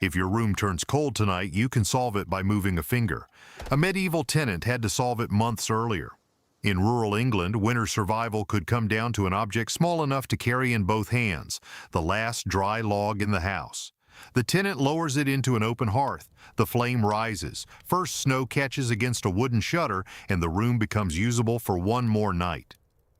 If your room turns cold tonight, you can solve it by moving a finger. A medieval tenant had to solve it months earlier. In rural England, winter survival could come down to an object small enough to carry in both hands, the last dry log in the house. The tenant lowers it into an open hearth. The flame rises. First snow catches against a wooden shutter, and the room becomes usable for one more night.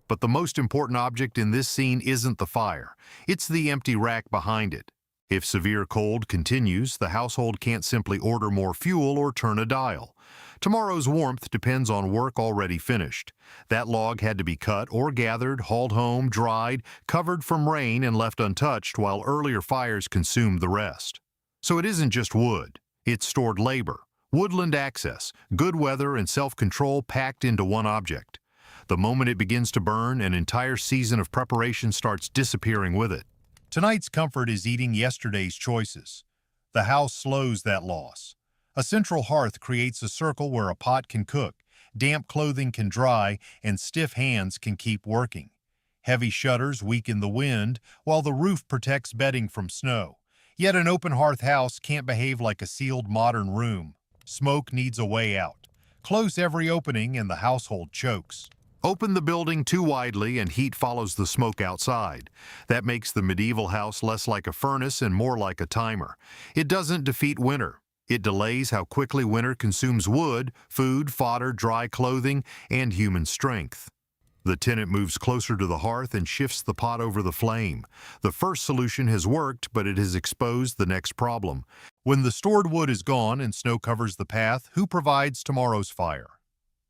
But the most important object in this scene isn't the fire. It's the empty rack behind it. If severe cold continues, the household can't simply order more fuel or turn a dial. Tomorrow's warmth depends on work already finished. That log had to be cut or gathered, hauled home, dried, covered from rain, and left untouched while earlier fires consumed the rest. So it isn't just wood. It's stored labor, woodland access, good weather, and self-control packed into one object. The moment it begins to burn, an entire season of preparation starts disappearing with it. Tonight's comfort is eating yesterday's choices. The house slows that loss. A central hearth creates a circle where a pot can cook, damp clothing can dry, and stiff hands can keep working. Heavy shutters weaken the wind, while the roof protects bedding from snow. Yet an open hearth house can't behave like a sealed modern room. Smoke needs a way out. Close every opening and the household chokes. Open the building too widely and heat follows the smoke outside. That makes the medieval house less like a furnace and more like a timer. It doesn't defeat winter. It delays how quickly winter consumes wood, food, fodder, dry clothing, and human strength. The tenant moves closer to the hearth and shifts the pot over the flame. The first solution has worked, but it has exposed the next problem. When the stored wood is gone and snow covers the path, who provides tomorrow's fire?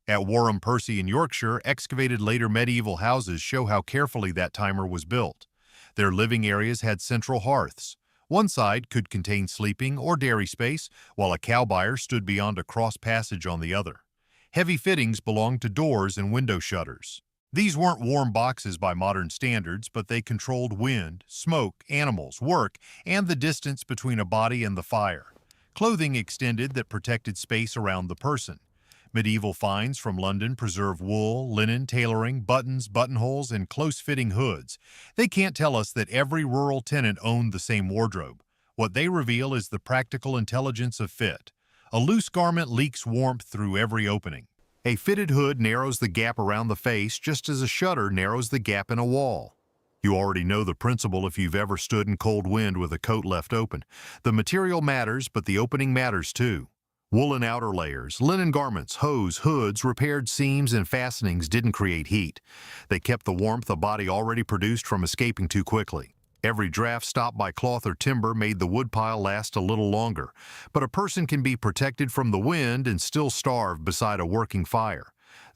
At Wharram, Percy in Yorkshire, excavated later medieval houses show how carefully that timer was built. Their living areas had central hearths. One side could contain sleeping or dairy space, while a cow byre stood beyond a cross passage on the other. Heavy fittings belonged to doors and window shutters. These weren't warm boxes by modern standards, but they controlled wind, smoke, animals, work, and the distance between a body and the fire. Clothing extended that protected space around the person. Medieval finds from London preserve wool, linen, tailoring, buttons, buttonholes, and close-fitting hoods. They can't tell us that every rural tenant owned the same wardrobe. What they reveal is the practical intelligence of fit. A loose garment leaks warmth through every opening. A fitted hood narrows the gap around the face just as a shutter narrows the gap in a wall. You already know the principle if you've ever stood in cold wind with a coat left open. The material matters, but the opening matters too. Woolen outer layers, linen garments, hose, hoods, repaired seams, and fastenings didn't create heat. They kept the warmth a body already produced from escaping too quickly. Every draft stopped by cloth or timber made the woodpile last a little longer. But a person can be protected from the wind and still starve beside a working fire.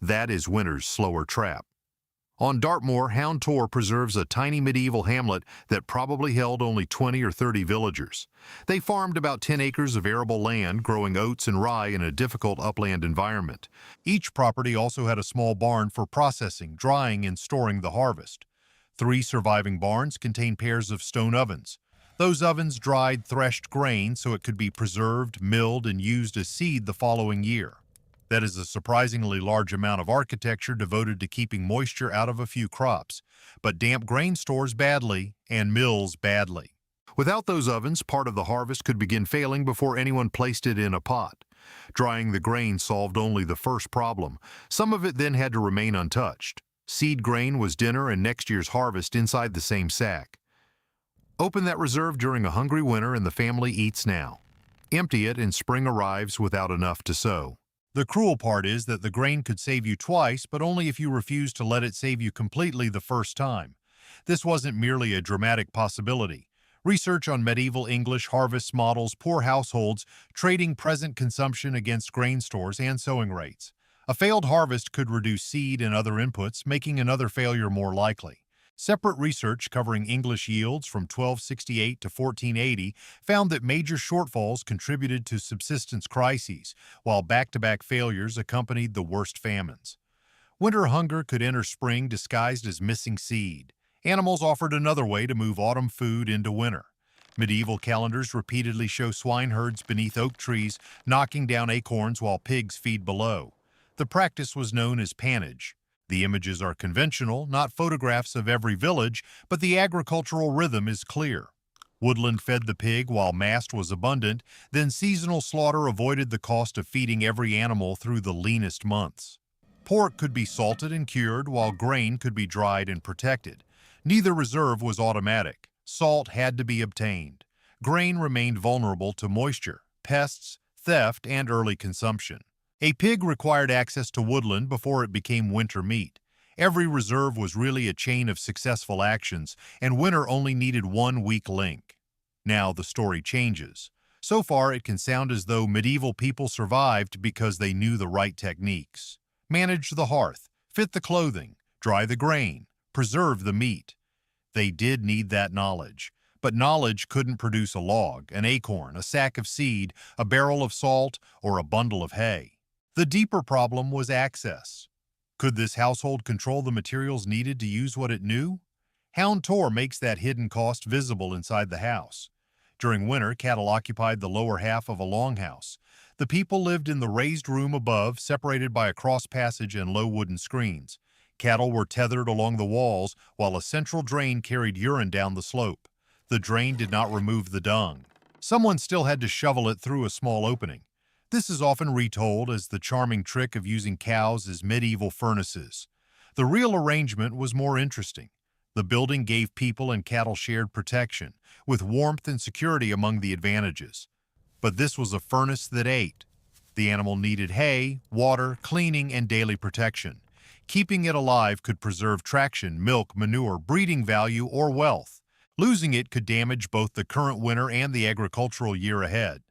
That is winter's slower trap. On Dartmoor, Hound preserves a tiny medieval hamlet that probably held only 20 or 30 villagers. They farmed about 10 acres of arable land, growing oats and rye in a difficult upland environment. Each property also had a small barn for processing, drying, and storing the harvest. 3 surviving barns contain pairs of stone ovens. Those ovens dried threshed grain so it could be preserved, milled, and used as seed the following year. That is a surprisingly large amount of architecture devoted to keeping moisture out of a few crops. But damp grain stores badly, and mills badly. Without those ovens, part of the harvest could begin failing before anyone placed it in a pot. Drying the grain solved only the first problem. Some of it then had to remain untouched. Seed grain was dinner and next year's harvest inside the same sack. Open that reserve during a hungry winter and the family eats now. Empty it and spring arrives without enough to sow. The cruel part is that the grain could save you twice, but only if you refuse to let it save you completely the first time. This wasn't merely a dramatic possibility. Research on medieval English harvest models poor households trading present consumption against grain stores and sowing rates. A failed harvest could reduce seed and other inputs, making another failure more likely. Separate research covering English yields from 1268 to 1480 found that major shortfalls contributed to subsistence crises, while back-to-back failures accompanied the worst famines. Winter hunger could enter spring disguised as missing seed. Animals offered another way to move autumn food into winter. Medieval calendars repeatedly show swineherds beneath oak trees knocking down acorns while pigs feed below. The practice was known as pannage. The images are conventional, not photographs of every village, but the agricultural rhythm is clear. Woodland fed the pig while mast was abundant, then seasonal slaughter avoided the cost of feeding every animal through the leanest months. Pork could be salted and cured, while grain could be dried and protected. Neither reserve was automatic. Salt had to be obtained. Grain remained vulnerable to moisture, pests, theft, and early consumption. A pig required access to woodland before it became winter meat. Every reserve was really a chain of successful actions, and winter only needed one weak link. Now the story changes. So far, it can sound as though medieval people survived because they knew the right techniques. Manage the hearth, fit the clothing, dry the grain, preserve the meat. They did need that knowledge, but knowledge couldn't produce a log, an acorn, a sack of seed, a barrel of salt, or a bundle of hay. The deeper problem was access. Could this household control the materials needed to use what it knew? Hound makes that hidden cost visible inside the house. During winter, cattle occupied the lower half of a longhouse. The people lived in the raised room above, separated by a cross passage and low wooden screens. Cattle were tethered along the walls, while a central drain carried urine down the slope. The drain did not remove the dung. Someone still had to shovel it through a small opening. This is often retold as the charming trick of using cows as medieval furnaces. The real arrangement was more interesting. The building gave people and cattle shared protection, with warmth and security among the advantages. But this was a furnace that ate. The animal needed hay, water, cleaning, and daily protection. Keeping it alive could preserve traction, milk, manure, breeding value, or wealth. Losing it could damage both the current winter and the agricultural year ahead.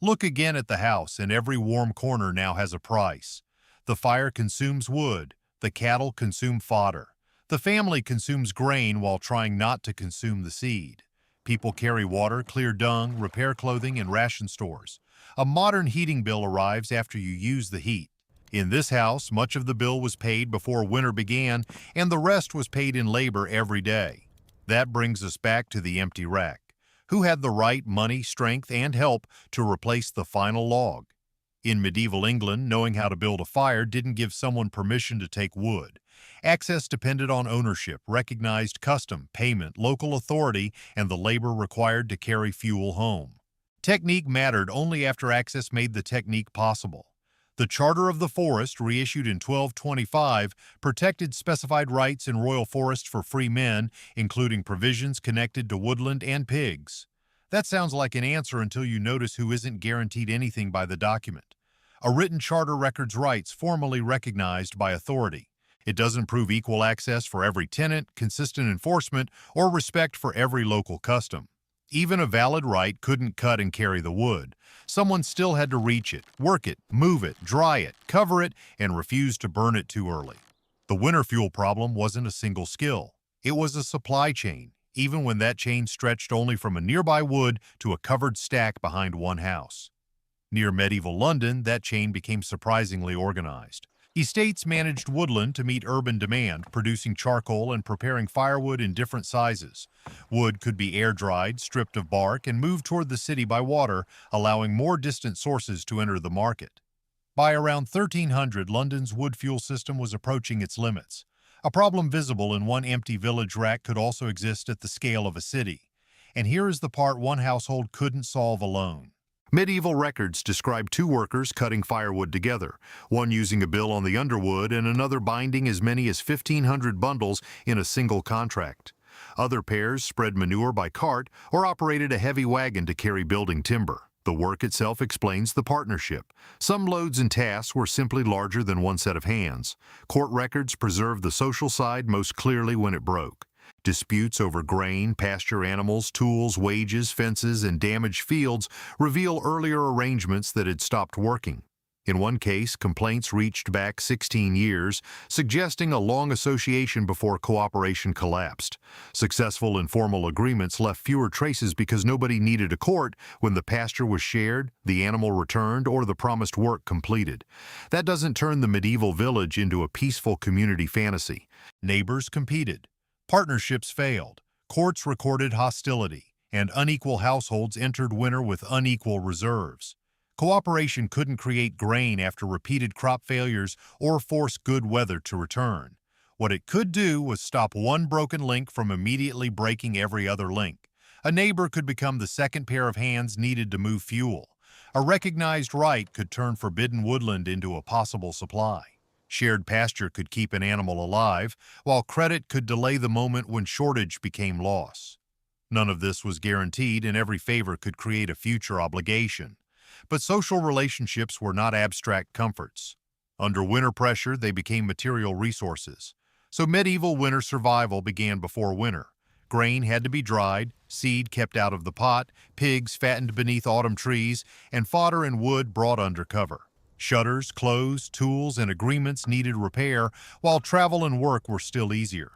Look again at the house, and every warm corner now has a price. The fire consumes wood. The cattle consume fodder. The family consumes grain while trying not to consume the seed. People carry water, clear dung, repair clothing, and ration stores. A modern heating bill arrives after you use the heat. In this house, much of the bill was paid before winter began, and the rest was paid in labor every day. That brings us back to the empty rack. Who had the right money, strength, and help to replace the final log? In medieval England, knowing how to build a fire didn't give someone permission to take wood. Access depended on ownership, recognized custom, payment, local authority, and the labor required to carry fuel home. Technique mattered only after access made the technique possible. The Charter of the Forest, reissued in 1225, protected specified rights in royal forest for free men, including provisions connected to woodland and pigs. That sounds like an answer until you notice who isn't guaranteed anything by the document. A written charter records rights formally recognized by authority. It doesn't prove equal access for every tenant, consistent enforcement, or respect for every local custom. Even a valid right couldn't cut and carry the wood. Someone still had to reach it, work it, move it, dry it, cover it, and refuse to burn it too early. The winter fuel problem wasn't a single skill. It was a supply chain, even when that chain stretched only from a nearby wood to a covered stack behind one house. Near medieval London, that chain became surprisingly organized. Estates managed woodland to meet urban demand, producing charcoal and preparing firewood in different sizes. Wood could be air-dried, stripped of bark, and moved toward the city by water, allowing more distant sources to enter the market. By around 1300, London's wood fuel system was approaching its limits. A problem visible in one empty village rack could also exist at the scale of a city. And here is the part one household couldn't solve alone. Medieval records describe two workers cutting firewood together, one using a bill on the underwood and another binding as many as 1,500 bundles in a single contract. Other pairs spread manure by cart or operated a heavy wagon to carry building timber. The work itself explains the partnership. Some loads and tasks were simply larger than one set of hands. Court records preserve the social side most clearly when it broke. Disputes over grain, pasture animals, tools, wages, fences, and damaged fields reveal earlier arrangements that had stopped working. In one case, complaints reached back 16 years, suggesting a long association before cooperation collapsed. Successful informal agreements left fewer traces because nobody needed a court when the pasture was shared, the animal returned, or the promised work completed. That doesn't turn the medieval village into a peaceful community fantasy. Neighbors competed. Partnerships failed, courts recorded hostility, and unequal households entered winter with unequal reserves. Cooperation couldn't create grain after repeated crop failures or force good weather to return. What it could do was stop one broken link from immediately breaking every other link. A neighbor could become the second pair of hands needed to move fuel. A recognized right could turn forbidden woodland into a possible supply. Shared pasture could keep an animal alive, while credit could delay the moment when shortage became loss. None of this was guaranteed, and every favor could create a future obligation. But social relationships were not abstract comforts. Under winter pressure, they became material resources. So medieval winter survival began before winter. Grain had to be dried, seed kept out of the pot, pigs fattened beneath autumn trees, and fodder and wood brought under cover. Shutters, clothes, tools, and agreements needed repair, while travel and work were still easier.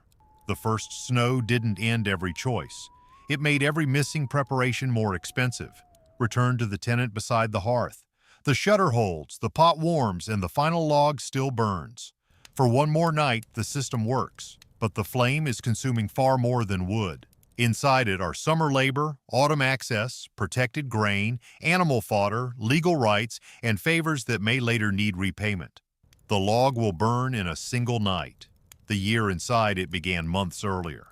The first snow didn't end every choice. It made every missing preparation more expensive. Return to the tenant beside the hearth. The shutter holds, the pot warms, and the final log still burns. For one more night, the system works, but the flame is consuming far more than wood. Inside it are summer labor, autumn access, protected grain, animal fodder, legal rights, and favors that may later need repayment. The log will burn in a single night. The year inside it began months earlier.